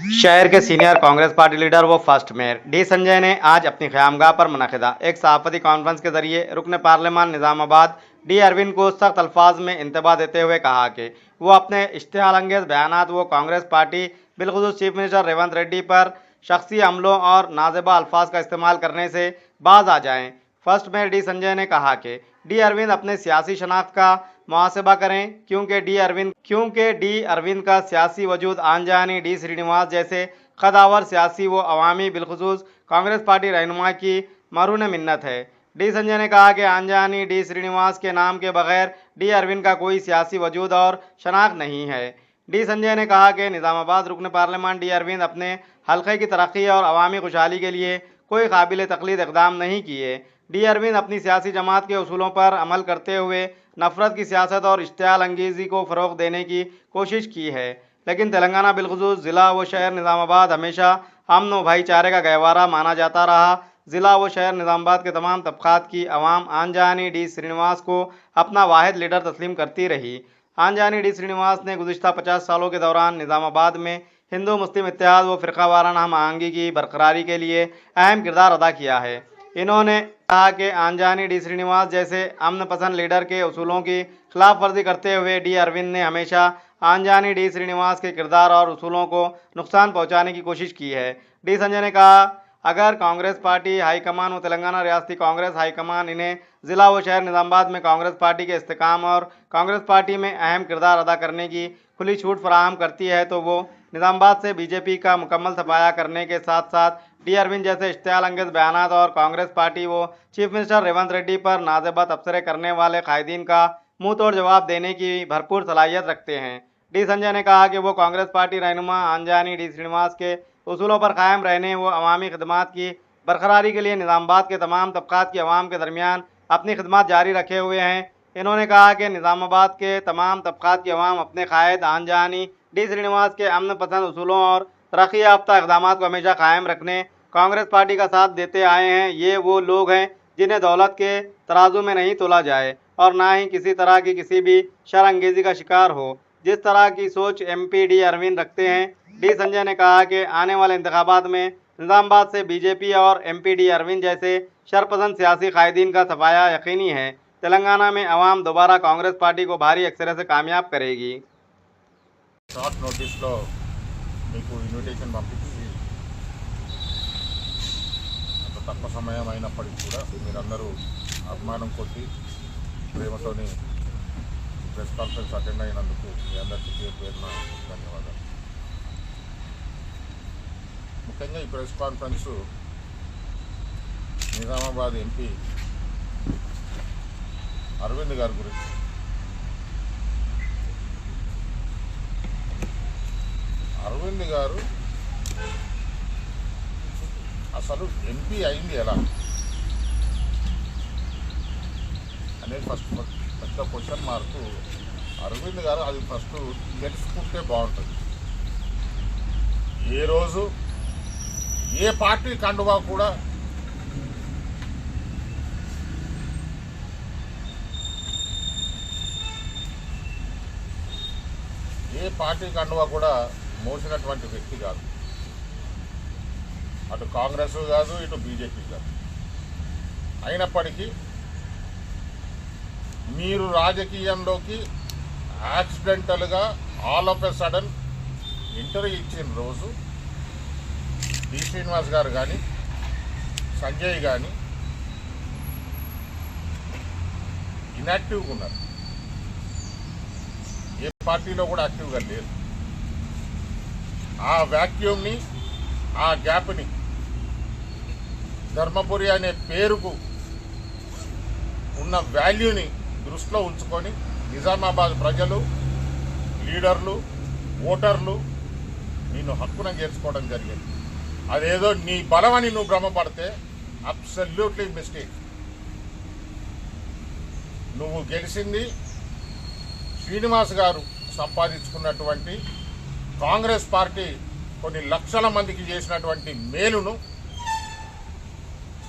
शहर के senior Congress party leader व फर्स्ट मेयर डी संजय ने आज अपनी क़यामगाह पर मुनक़िदा एक सहाफ़ती कॉन्फ्रेंस के जरिए रुकन पार्लियामान निज़ामाबाद डी अरविंद को सख्त अल्फाज में इंतबाह देते हुए कहा कि वो अपने इश्तिहालंगेज़ बयानात व कांग्रेस पार्टी बिलखुसूस चीफ मिनिस्टर रेवंत रेड्डी पर शख्सी हमलों और नाज़ेबा अल्फाज का इस्तेमाल करने से बाज आ जाएं। फर्स्ट मेयर डी संजय ने कहा कि डी अरविंद अपने सियासी शनाख्त का मुहासबा करें क्योंकि डी अरविंद का सियासी वजूद आनजानी डी श्रीनिवास जैसे कदावर सियासी व अवामी बिलखुसूस कांग्रेस पार्टी रहनुमा की मरून मिन्नत है। डी संजय ने कहा कि आनजानी डी श्रीनिवास के नाम के बगैर डी अरविंद का कोई सियासी वजूद और शनाख्त नहीं है। डी संजय ने कहा कि निज़ामाबाद रुकन पार्लियामान डी अरविंद अपने हल्के की तरक्की और अवामी खुशहाली के लिए कोई काबिल तकलीद इकदाम नहीं किए। डी अरविंद अपनी सियासी जमात के उसूलों पर अमल करते हुए नफरत की सियासत और इश्तियाल अंगेज़ी को फ़रोग़ देने की कोशिश की है, लेकिन तेलंगाना बिलखुसूस ज़िला व शहर निज़ामाबाद हमेशा अमन व भाईचारे का गहवारा माना जाता रहा। ज़िला व शहर निज़ामाबाद के तमाम तबक़ात की अवाम आनजानी डी श्रीनिवास को अपना वाहिद लीडर तस्लीम करती रही। आनजानी डी श्रीनिवास ने गुज़िश्ता 50 सालों के दौरान निज़ामाबाद में हिंदू मुस्लिम इत्तेहाद व फ़िरका वाराना हम आहंगी की बरकरारी के लिए अहम किरदार अदा किया है। इन्होंने कहा कि आनजानी डी श्रीनिवास जैसे अमन पसंद लीडर के उसूलों की खिलाफ वर्जी करते हुए डी अरविंद ने हमेशा आनजानी डी श्रीनिवास के किरदार और उसूलों को नुकसान पहुंचाने की कोशिश की है। डी संजय ने कहा, अगर कांग्रेस पार्टी हाईकमान व तेलंगाना रियासती कांग्रेस हाईकमान इन्हें ज़िला व शहर निज़ामाबाद में कांग्रेस पार्टी के इस्तेकाम और कांग्रेस पार्टी में अहम किरदार अदा करने की खुली छूट फराहम करती है तो वो निज़ामाबाद से बीजेपी का मुकम्मल सफाया करने के साथ साथ डी अरविंद जैसे इश्तियाल अंगेज़ बयानात और कांग्रेस पार्टी व चीफ मिनिस्टर रेवंत रेड्डी पर नाज़ेबा तबसरे करने वाले कायदीन का मुंह तोड़ जवाब देने की भरपूर सलाहियत रखते हैं। डी संजय ने कहा कि वो कांग्रेस पार्टी रहनुमा आनजानी डी श्रीनिवास के उसूलों पर कायम रहने व अवामी खदमात की बरकरारी के लिए निज़ामाबाद के तमाम तबक़ात की अवाम के दरमियान अपनी खदमात जारी रखे हुए हैं। इन्होंने कहा कि निज़ामाबाद के तमाम तबक़ात की अवाम अपने कायद आनजानी डी श्रीनिवास के अमन पसंद उसूलों और तरक्की याफ्ता इक़दामात को हमेशा कायम रखने कांग्रेस पार्टी का साथ देते आए हैं। ये वो लोग हैं जिन्हें दौलत के तराजू में नहीं तोला जाए और ना ही किसी तरह की किसी भी शर्अंगेज़ी का शिकार हो। जिस तरह की सोच MP डी अरविंद रखते हैं, डी संजय ने कहा कि आने वाले इंतखाबात में निज़ामाबाद से बीजेपी और MP डी अरविंद जैसे शरपसंद सियासी कायदीन का सफाया यकीनी है। तेलंगाना में अवाम दोबारा कांग्रेस पार्टी को भारी अक्सर से कामयाब करेगी। షార్ట్ నోటీస్లో మీకు ఇన్విటేషన్ పంపించి అంత తక్కువ సమయం అయినప్పటికీ కూడా మీరందరూ అభిమానం కొట్టి ప్రేమతోని ప్రెస్ కాన్ఫరెన్స్ అటెండ్ అయినందుకు మీ అందరికీ పేరున ధన్యవాదాలు। ముఖ్యంగా ఈ press conference Nizamabad MP Arvind గారి గురించి అరవింద్ గారు అసలు MP అయింది ఎలా అనేది ఫస్ట్ పెద్ద క్వశ్చన్ మార్కు। అరవింద్ గారు అది ఫస్ట్ తెలుసుకుంటే బాగుంటుంది। ఏ రోజు ఏ పార్టీ కండువా కూడా మోసినటువంటి వ్యక్తి కాదు, అటు కాంగ్రెస్ కాదు ఇటు బీజేపీ కాదు। అయినప్పటికీ మీరు రాజకీయంలోకి యాక్సిడెంటల్గా all of a sudden interview ఇచ్చిన రోజు డి శ్రీనివాస్ గారు కానీ సంజయ్ కానీ ఇన్యాక్టివ్గా ఉన్నారు, ఏ పార్టీలో కూడా యాక్టివ్గా లేరు। ఆ వ్యాక్యూమ్ని ఆ గ్యాప్ని ధర్మపురి అనే పేరుకు ఉన్న వాల్యూని దృష్టిలో ఉంచుకొని నిజామాబాద్ ప్రజలు లీడర్లు ఓటర్లు నిన్ను హక్కున చేర్చుకోవడం జరిగింది। అదేదో నీ బలమని నువ్వు భ్రమపడితే అబ్సల్యూట్లీ మిస్టేక్। నువ్వు గెలిచింది శ్రీనివాస్ గారు సంపాదించుకున్నటువంటి కాంగ్రెస్ పార్టీ కొన్ని లక్షల మందికి చేసినటువంటి మేలును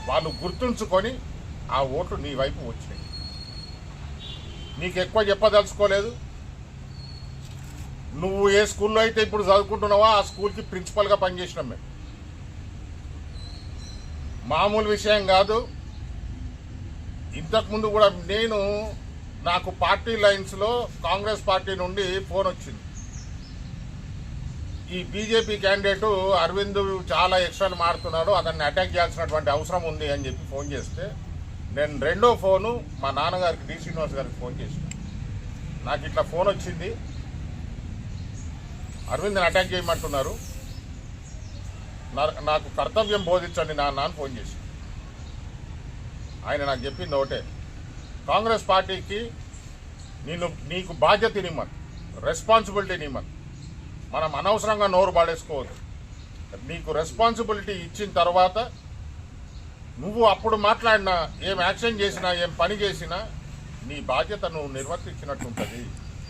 వాళ్ళు గుర్తుంచుకొని ఆ ఓట్లు నీ వైపు వచ్చినాయి। నీకు ఎక్కువ చెప్పదలుచుకోలేదు, నువ్వు ఏ స్కూల్లో అయితే ఇప్పుడు చదువుకుంటున్నావో ఆ స్కూల్కి ప్రిన్సిపల్గా పనిచేసినాం మేము. మామూలు విషయం కాదు. ఇంతకుముందు కూడా నాకు పార్టీ లైన్స్లో కాంగ్రెస్ పార్టీ నుండి ఫోన్ వచ్చింది. ఈ బీజేపీ క్యాండిడేట్ అరవింద్ చాలా ఎక్స్ట్రా మారుతున్నాడు, అతన్ని అటాక్ చేయాల్సినటువంటి అవసరం ఉంది అని చెప్పి ఫోన్ చేస్తే నేను రెండో ఫోను మా నాన్నగారికి డి శ్రీనివాస్ గారికి ఫోన్ చేసిన. నాకు ఇట్లా ఫోన్ వచ్చింది, అరవింద్ని అటాక్ చేయమంటున్నారు, నాకు కర్తవ్యం బోధించండి నాన్న అని ఫోన్ చేసి. ఆయన నాకు చెప్పింది ఒకటే, కాంగ్రెస్ పార్టీకి నీకు బాధ్యత ఇనిమ్మని, రెస్పాన్సిబిలిటీ ఇనిమ్మని. మనం అనవసరంగా నోరు పాడేసుకోవద్దు. నీకు రెస్పాన్సిబిలిటీ ఇచ్చిన తర్వాత నువ్వు అప్పుడు మాట్లాడినా, ఏం యాక్షన్ చేసినా, ఏం పని చేసినా నీ బాధ్యత నువ్వు నిర్వర్తించినట్టుంటుంది,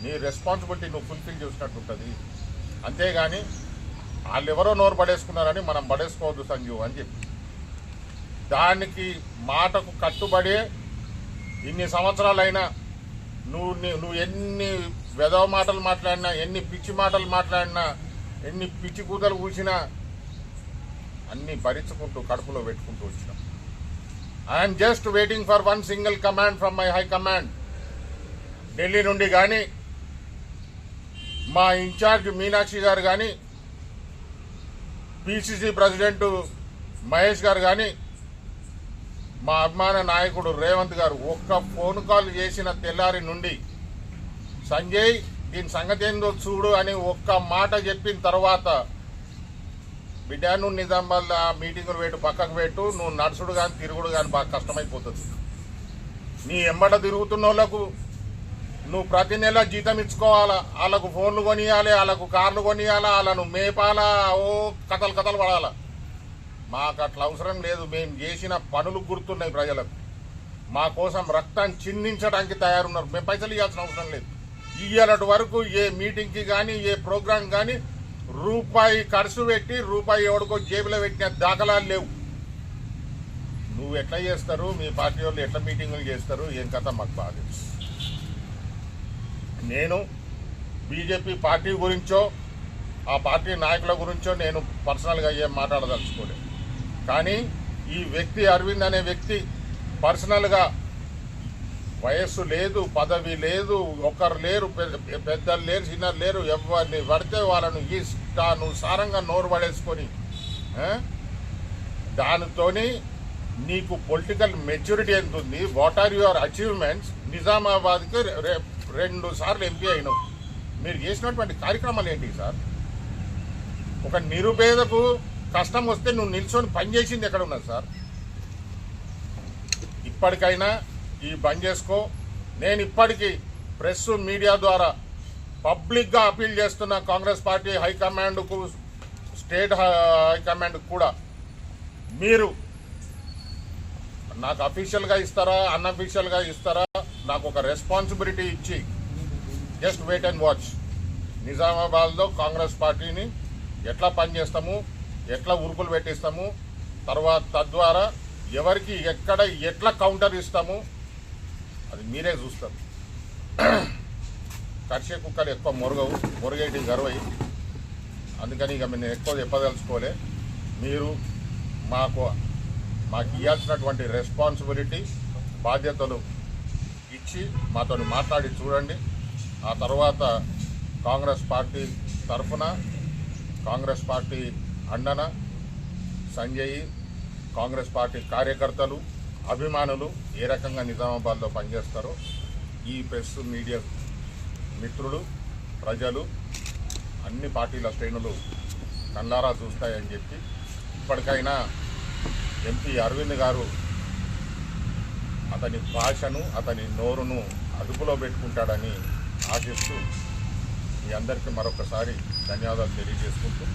నీ రెస్పాన్సిబిలిటీ నువ్వు ఫుల్ఫిల్ చేసినట్టుంటుంది. అంతేగాని వాళ్ళు ఎవరో నోరు పడేసుకున్నారని మనం పడేసుకోవద్దు సంజు అని చెప్పి, దానికి మాటకు కట్టుబడే ఇన్ని సంవత్సరాలైనా నువ్వు ఎన్ని వెధవ మాటలు మాట్లాడినా, ఎన్ని పిచ్చి మాటలు మాట్లాడినా, ఎన్ని పిచ్చి కూతలు కూసినా అన్నీ భరించుకుంటూ కడుపులో పెట్టుకుంటూ వచ్చినాం. I'm just waiting for one single command from my high command. Delhi నుండి కానీ, మా ఇన్ఛార్జ్ మీనాక్షి గారు కానీ, పిసిసి ప్రెసిడెంట్ మహేష్ గారు కానీ, మా అభిమాన నాయకుడు రేవంత్ గారు ఒక్క ఫోన్ కాల్ చేసిన తెల్లారి నుండి సంజయ్ దీని సంగతి ఏందో చూడు అని ఒక్క మాట చెప్పిన తర్వాత, బిడ్డ నువ్వు నిజామాబాద్ ఆ మీటింగులు పెట్టు, పక్కకు పెట్టు, నువ్వు నడుచుడు కానీ తిరుగుడు కానీ బాగా కష్టమైపోతుంది. నీ ఎంబట తిరుగుతున్న వాళ్ళకు నువ్వు ప్రతి నెల జీతం ఇచ్చుకోవాలా, వాళ్ళకు ఫోన్లు కొనియాలి, వాళ్ళకు కార్లు కొనియాలా, వాళ్ళను మేపాలా, ఓ కథలు పడాలా. మాకు అట్లా అవసరం లేదు. మేము చేసిన పనులు గుర్తున్నాయి ప్రజలకు. మా కోసం రక్తాన్ని చిందించడానికి తయారున్నారు. మేము పైసలు ఇవ్వాల్సిన అవసరం లేదు. ఇయ్యాలటి వరకు ఏ మీటింగ్కి కానీ, ఏ ప్రోగ్రాం కానీ రూపాయి ఖర్చు పెట్టి రూపాయి ఎవడికో జేబులో పెట్టిన దాఖలాలు లేవు. నువ్వు ఎట్లా చేస్తారు, మీ పార్టీ వాళ్ళు ఎట్లా మీటింగులు చేస్తారు, ఏం కథ మాకు బాగా తెలుసు. నేను బీజేపీ పార్టీ గురించో ఆ పార్టీ నాయకుల గురించో నేను పర్సనల్గా ఏం మాట్లాడదలుచుకోలేదు. కానీ ఈ వ్యక్తి అరవింద్ అనే వ్యక్తి పర్సనల్గా వయస్సు లేదు, పదవి లేదు, ఒకరు లేరు, పెద్దలు లేరు, చిన్నలు లేరు, ఎవరిని పడితే వాళ్ళను ఇష్టానుసారంగా నోరు పడేసుకొని దానితోని నీకు పొలిటికల్ మెచ్యూరిటీ ఎంత ఉంది, వాట్ ఆర్ యువర్ అచీవ్మెంట్స్. నిజామాబాద్కి 2 సార్లు ఎంపీ అయినావు. మీరు చేసినటువంటి కార్యక్రమాలు ఏంటి సార్? ఒక నిరుపేదకు కష్టం వస్తే నువ్వు నిల్చొని పనిచేసింది ఎక్కడ ఉన్నది సార్? ఇప్పటికైనా ఈ బంద్ చేసుకో. నేను ఇప్పటికీ ప్రెస్ మీడియా ద్వారా పబ్లిక్గా అపీల్ చేస్తున్న కాంగ్రెస్ పార్టీ హైకమాండ్కు, స్టేట్ హైకమాండ్కు కూడా, మీరు నాకు అఫీషియల్గా ఇస్తారా, అన్అఫీషియల్గా ఇస్తారా, నాకు ఒక రెస్పాన్సిబిలిటీ ఇచ్చి జస్ట్ వెయిట్ అండ్ వాచ్. నిజామాబాద్లో కాంగ్రెస్ పార్టీని ఎట్లా పనిచేస్తాము, ఎట్లా ఉరుకులు పెట్టిస్తాము, తర్వాత తద్వారా ఎవరికి ఎక్కడ ఎట్లా కౌంటర్ ఇస్తాము అది మీరే చూస్తారు. కర్షే కుక్కలు ఎక్కువ మొరుగేటి గర్వయి, అందుకని ఇక నేను ఎక్కువ చెప్పదలుచుకోలే. మీరు మాకు ఇవ్వాల్సినటువంటి రెస్పాన్సిబిలిటీ, బాధ్యతలు ఇచ్చి మాతో మాట్లాడి చూడండి. ఆ తర్వాత కాంగ్రెస్ పార్టీ తరఫున, కాంగ్రెస్ పార్టీ అండన సంజయ్, కాంగ్రెస్ పార్టీ కార్యకర్తలు, అభిమానులు ఏ రకంగా నిజామాబాద్లో పనిచేస్తారో ఈ ప్రెస్ మీడియా మిత్రులు, ప్రజలు, అన్ని పార్టీల శ్రేణులు కళ్ళారా చూస్తాయని చెప్పి, ఇప్పటికైనా ఎంపీ అరవింద్ గారు అతని భాషను, అతని నోరును అదుపులో పెట్టుకుంటాడని ఆశిస్తూ మీ అందరికీ మరొకసారి ధన్యవాదాలు తెలియజేసుకుంటూ